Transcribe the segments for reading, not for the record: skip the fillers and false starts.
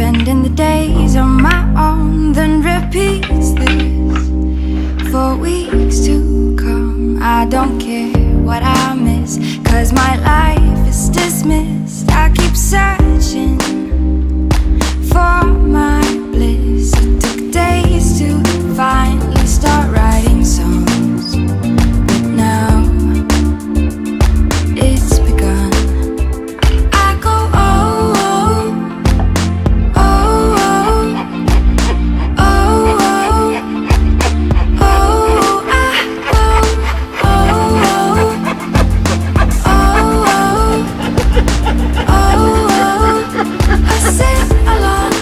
spending the days on my own, then repeats this for weeks to come. I don't care what I miss, 'cause my life is dismissed. I keep searching for my bliss. It took days to finally start writing songs, but now it's begun. I go oh, oh, oh, oh, oh, oh, oh, I go oh, oh, oh, oh, I sing along.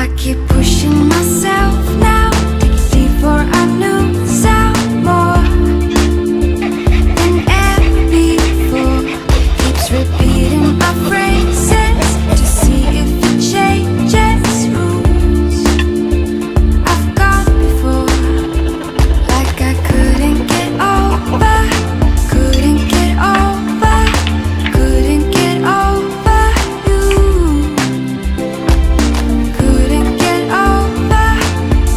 I keep pushing myself now, dig deeper, I knew sound more than ever before. Keeps repeating my phrases to see if it changes rules. I've gone before, like I couldn't get over, couldn't get over, couldn't get over you. Couldn't get over,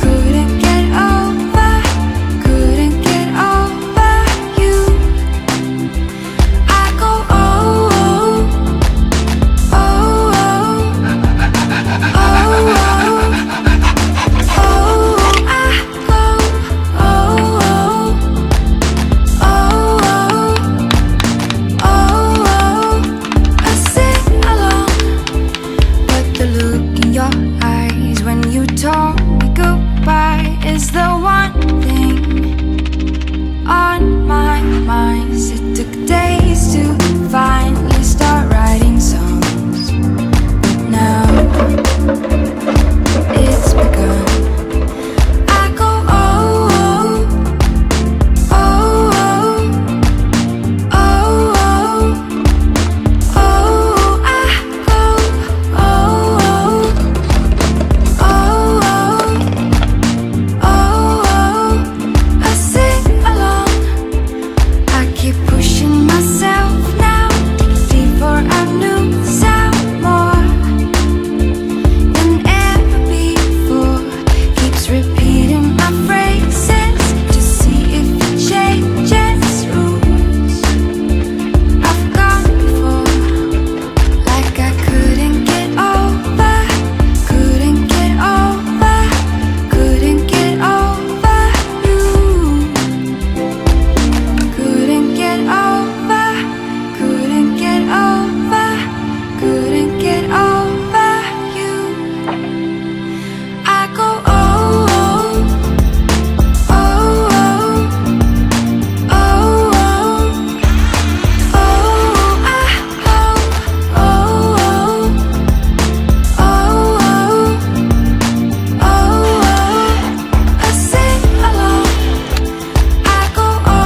couldn't get over, couldn't get over you. I go oh, oh, oh, oh, oh, oh, I go oh, oh, oh, I sing along. But the look in your eyes when you told me goodbye is the one thing on my mind. It took days to finally start writing songs, but now it's begun. I go oh, oh, oh, oh, oh, oh, I go oh, oh, oh, I sing along. I keep pushing myself now, dig deeper, I knew sound more than ever before. Keeps repeating my phrases to see if it changes rules. I've gone before, like I couldn't get over, couldn't get over, couldn't get over you. Couldn't get over, couldn't get over, couldn't get over you. I go oh, oh, oh, oh, oh, I go oh, oh, oh, I sing along. I go oh,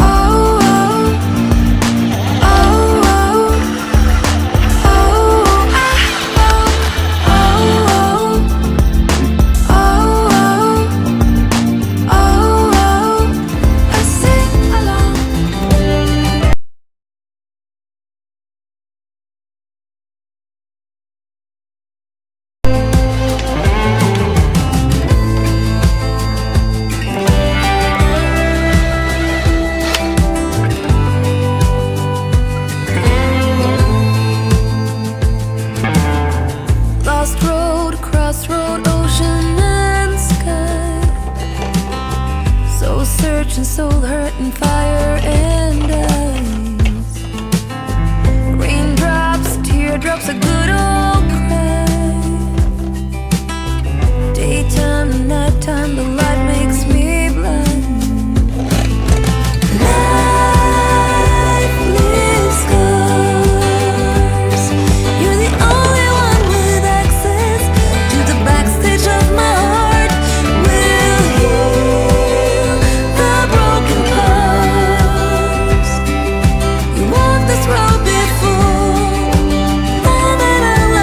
oh, oh, Lost road, crossroad, ocean and sky. Soul searching, soul hurting, fire and ice. Raindrops, teardrops, a good old cry. Daytime, nighttime, the light makes me blind. Life leaves scars. You're the only one with access to the backstage of my heart. Will heal the broken parts. You walked this road before, and I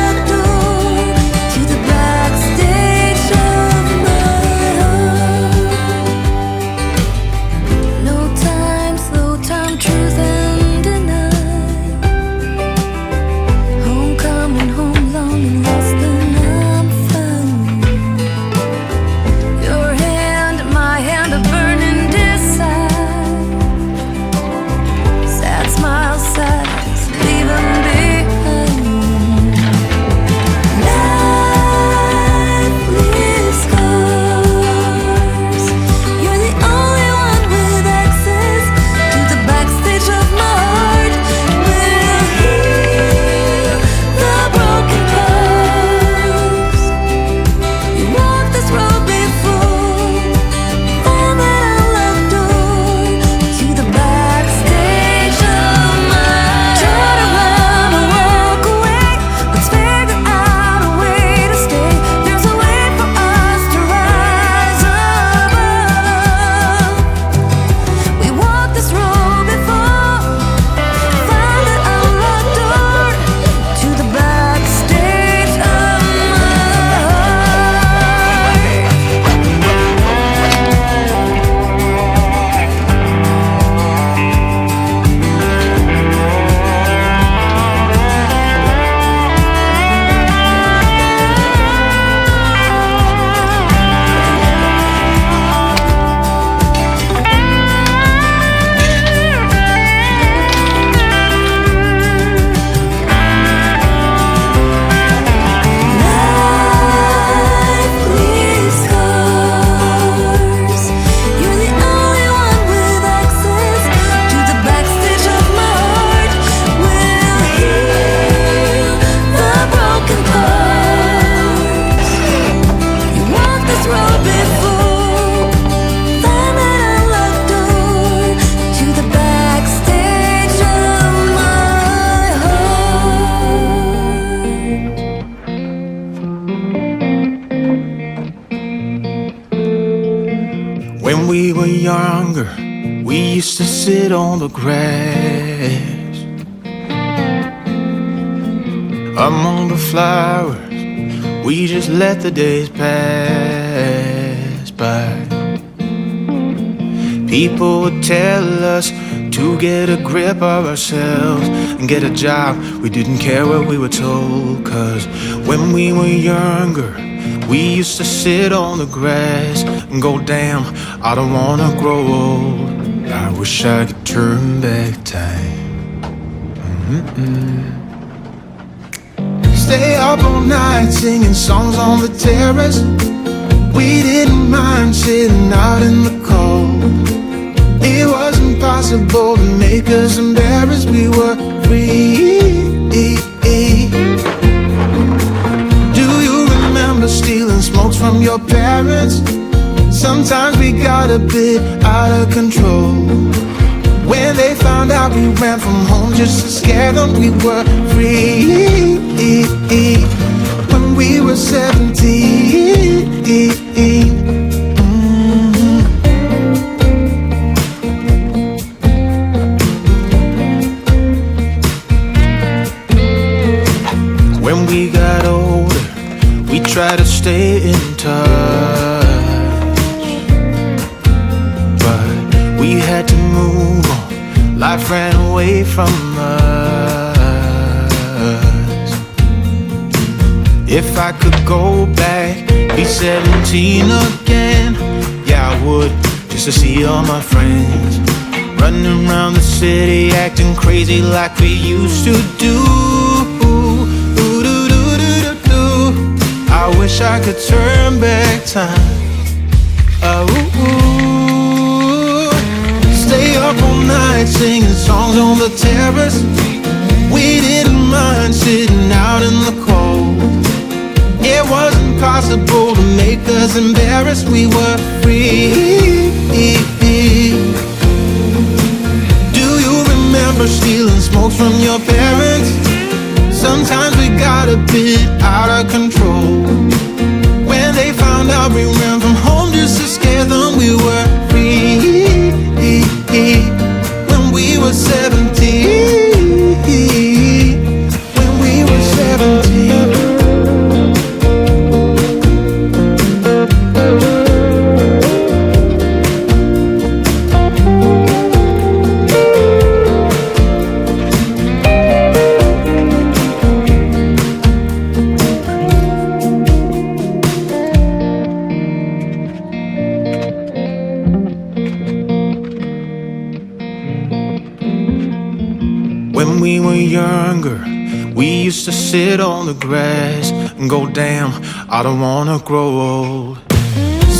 When we were younger, we used to sit on the grass among the flowers. We just let the days pass by. People would tell us to get a grip of ourselves and get a job. We didn't care what we were told, 'cause when we were younger, we used to sit on the grass and go, damn, I don't wanna grow old. I wish I could turn back time. Stay up all night singing songs on the terrace. We didn't mind sitting out in the cold. It wasn't possible to make us embarrassed. We were free. Do you remember stealing smokes from your parents? Sometimes we got a bit out of control. When they found out we ran from home just to scare them, we were free. When we were 17. When we got older, we tried to stay in touch, but we had to move on. Life ran away from us. If I could go back, be 17 again, yeah I would, just to see all my friends running around the city, acting crazy like we used to do. I wish I could turn back time. Stay up all night singing songs on the terrace. We didn't mind sitting out in the cold. It wasn't possible to make us embarrassed. We were free. Do you remember stealing smokes from your parents? Sometimes we got a bit out of control. When they found out we ran from home just to scare them, we were free. When we were 17. When we were 17. When we were younger, we used to sit on the grass and go, damn, I don't wanna grow old.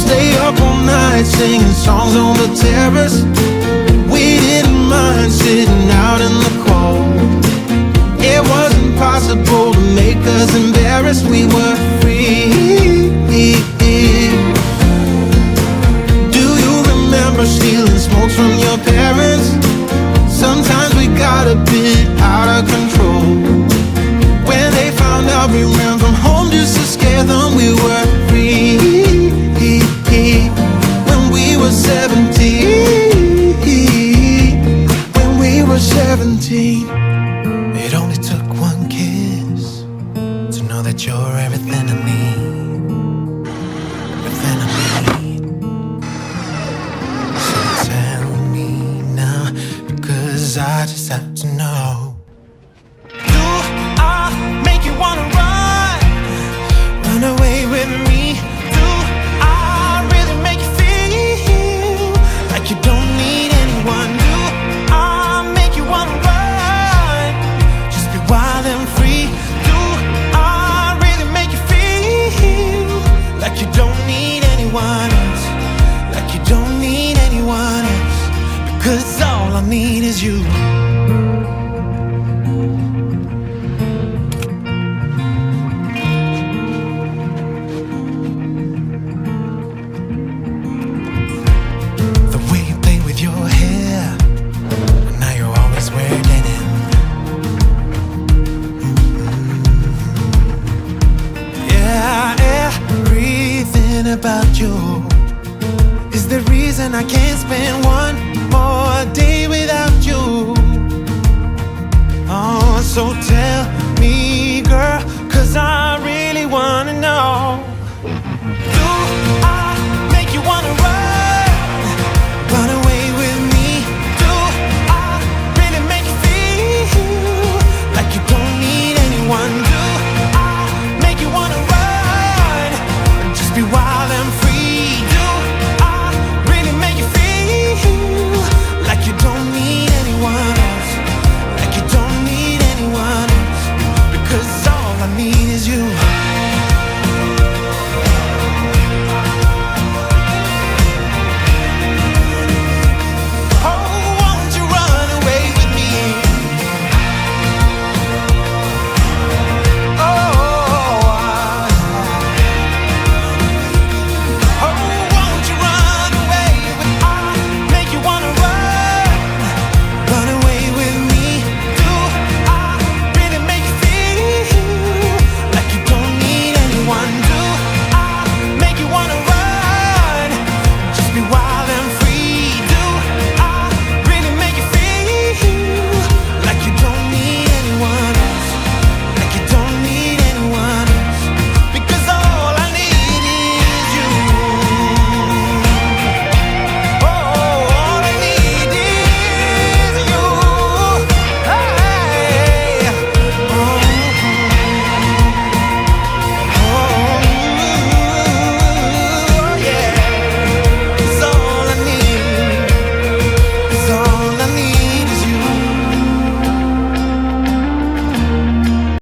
Stay up all night singing songs on the terrace. We didn't mind sitting out in the cold. It wasn't possible to make us embarrassed. We were free. Do you remember stealing smokes from your parents? Sometimes we got a bit out of control. When they found out we ran from home just to scare them, we were free. When we were 17. When we were 17. It only took one kiss to know that you're everything I need. Everything I need. So tell me now, because I just have to know. Do I make you wanna run? Run away with me? Do I really make you feel like you don't need anyone? Do I make you wanna run? Just be wild and free. Do I really make you feel like you don't need anyone else? Like you don't need anyone else? Because all I need is you. The way you play with your hair, now you're always wearing denim. Yeah, everything about you is the reason and I can't spend one